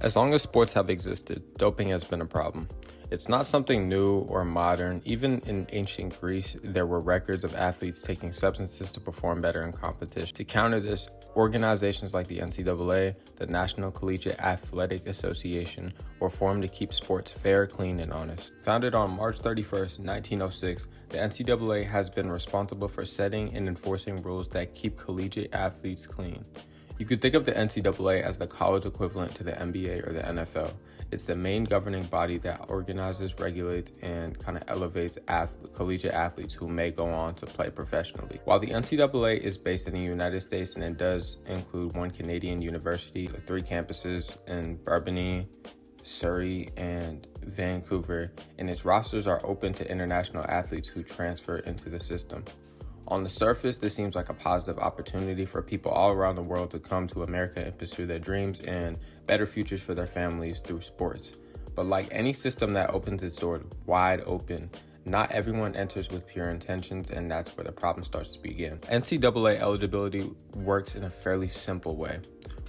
As long as sports have existed, doping has been a problem. It's not something new or modern. Even in ancient Greece, there were records of athletes taking substances to perform better in competition. To counter this, organizations like the NCAA, the National Collegiate Athletic Association, were formed to keep sports fair, clean, and honest. Founded on March 31st, 1906, the NCAA has been responsible for setting and enforcing rules that keep collegiate athletes clean. You could think of the NCAA as the college equivalent to the NBA or the NFL. It's the main governing body that organizes, regulates, and kind of elevates collegiate athletes who may go on to play professionally. While the NCAA is based in the United States and it does include one Canadian university with 3 campuses in Burnaby, Surrey, and Vancouver, and its rosters are open to international athletes who transfer into the system. On the surface, this seems like a positive opportunity for people all around the world to come to America and pursue their dreams and better futures for their families through sports. But like any system that opens its doors wide open, not everyone enters with pure intentions, and that's where the problem starts to begin. NCAA eligibility works in a fairly simple way.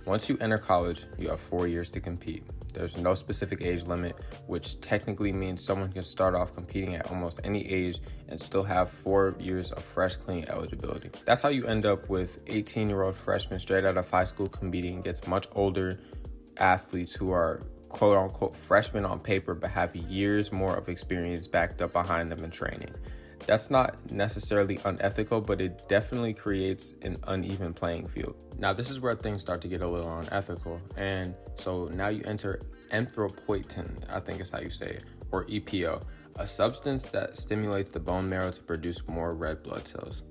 Once you enter college, you have 4 years to compete. There's no specific age limit, which technically means someone can start off competing at almost any age and still have 4 years of fresh, clean eligibility. That's how you end up with 18-year-old freshmen straight out of high school competing against much older athletes who are quote-unquote freshmen on paper but have years more of experience backed up behind them in training. That's not necessarily unethical, but it definitely creates an uneven playing field. Now, this is where things start to get a little unethical. And so now you enter erythropoietin, I think is how you say it, or EPO, a substance that stimulates the bone marrow to produce more red blood cells.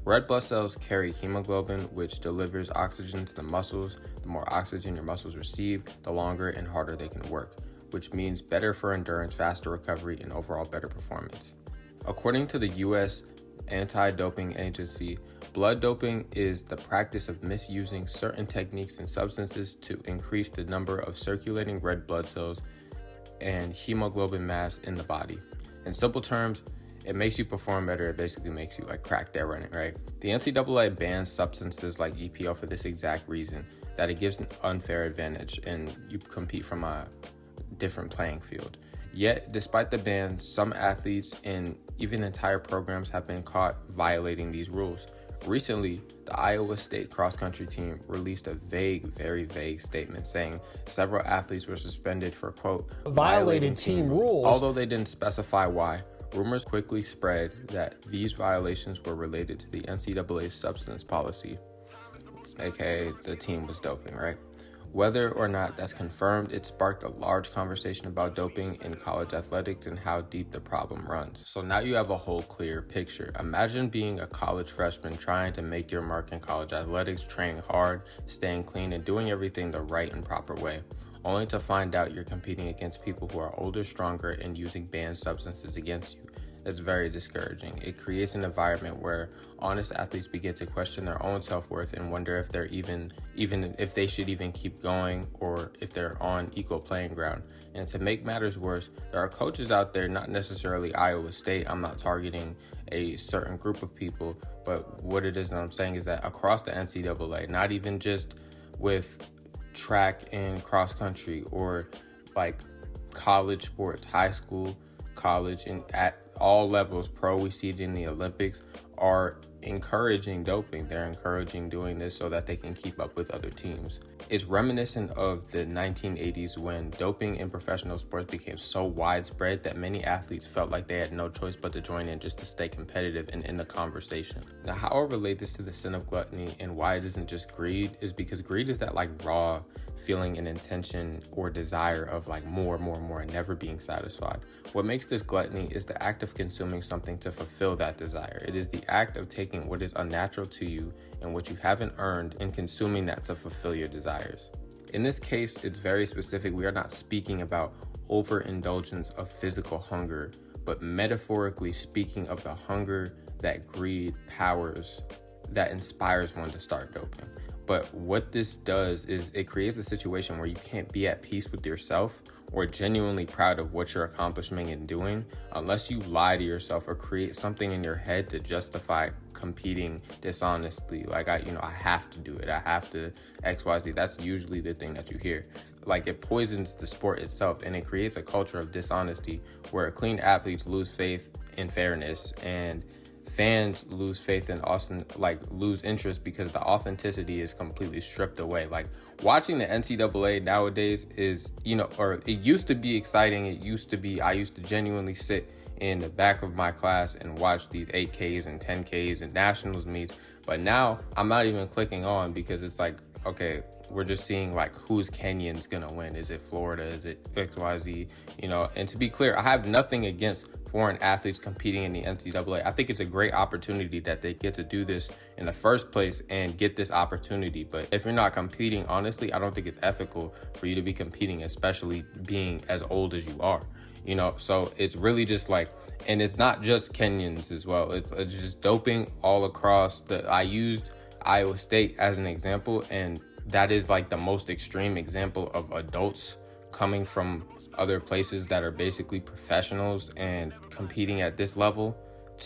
Red blood cells carry hemoglobin, which delivers oxygen to the muscles. The more oxygen your muscles receive, the longer and harder they can work, which means better for endurance, faster recovery, and overall better performance. According to the U.S. Anti-Doping Agency, blood doping is the practice of misusing certain techniques and substances to increase the number of circulating red blood cells and hemoglobin mass in the body. In simple terms, it makes you perform better. It basically makes you like crack that running, right? The NCAA bans substances like EPO for this exact reason, that it gives an unfair advantage and you compete from a different playing field. Yet, despite the ban, some athletes and even entire programs have been caught violating these rules. Recently, the Iowa State cross-country team released a very vague statement saying several athletes were suspended for, quote, violating team rules. Although they didn't specify why, rumors quickly spread that these violations were related to the NCAA's substance policy, aka the team was doping, right? Whether or not that's confirmed, it sparked a large conversation about doping in college athletics and how deep the problem runs. So now you have a whole clear picture. Imagine being a college freshman trying to make your mark in college athletics, training hard, staying clean, and doing everything the right and proper way, only to find out you're competing against people who are older, stronger, and using banned substances against you. That's very discouraging. It creates an environment where honest athletes begin to question their own self-worth and wonder if they're even if they should even keep going or if they're on equal playing ground. And to make matters worse, there are coaches out there, not necessarily Iowa State. I'm not targeting a certain group of people, but what it is that I'm saying is that across the NCAA, not even just with track and cross country or like college sports, high school, college, and at all levels, pro, we see it in the Olympics, are encouraging doping. They're encouraging doing this so that they can keep up with other teams. It's reminiscent of the 1980s when doping in professional sports became so widespread that many athletes felt like they had no choice but to join in just to stay competitive and in the conversation. Now, how I relate this to the sin of gluttony and why it isn't just greed is because greed is that like raw feeling and intention or desire of like more and never being satisfied. What makes this gluttony is the act of consuming something to fulfill that desire. It is the act of taking what is unnatural to you and what you haven't earned and consuming that to fulfill your desires. In this case, it's very specific. We are not speaking about overindulgence of physical hunger, but metaphorically speaking of the hunger that greed powers, that inspires one to start doping. But what this does is it creates a situation where you can't be at peace with yourself or genuinely proud of what you're accomplishing and doing unless you lie to yourself or create something in your head to justify competing dishonestly. Like, I have to do it. I have to XYZ. That's usually the thing that you hear. Like, it poisons the sport itself, and it creates a culture of dishonesty where clean athletes lose faith in fairness, and fans lose faith in Austin, like lose interest because the authenticity is completely stripped away. Like, watching the NCAA nowadays is, or it used to be exciting. I used to genuinely sit in the back of my class and watch these 8Ks and 10Ks and nationals meets. But now I'm not even clicking on because it's like, okay, we're just seeing like who's Kenyan's gonna win. Is it Florida? Is it XYZ? And to be clear, I have nothing against foreign athletes competing in the NCAA. I think it's a great opportunity that they get to do this in the first place and get this opportunity. But if you're not competing, honestly, I don't think it's ethical for you to be competing, especially being as old as you are. So it's really just like, and it's not just Kenyans as well. It's just doping all across. I used Iowa State as an example, and that is like the most extreme example of adults coming from other places that are basically professionals and competing at this level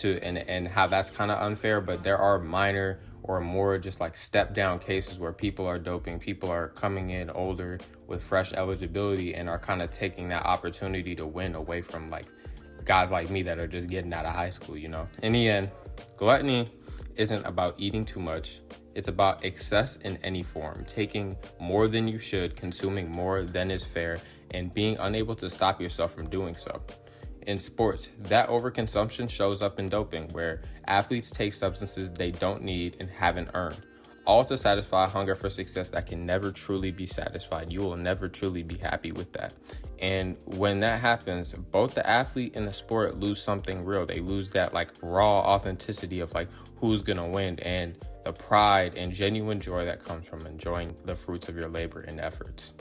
and how that's kind of unfair. But there are minor or more just like step down cases where people are doping, people are coming in older with fresh eligibility and are kind of taking that opportunity to win away from like guys like me that are just getting out of high school. In the end, gluttony isn't about eating too much. It's about excess in any form, taking more than you should, consuming more than is fair, and being unable to stop yourself from doing so. In sports, that overconsumption shows up in doping, where athletes take substances they don't need and haven't earned, all to satisfy a hunger for success that can never truly be satisfied. You will never truly be happy with that. And when that happens, both the athlete and the sport lose something real. They lose that like raw authenticity of like who's gonna win, and the pride and genuine joy that comes from enjoying the fruits of your labor and efforts.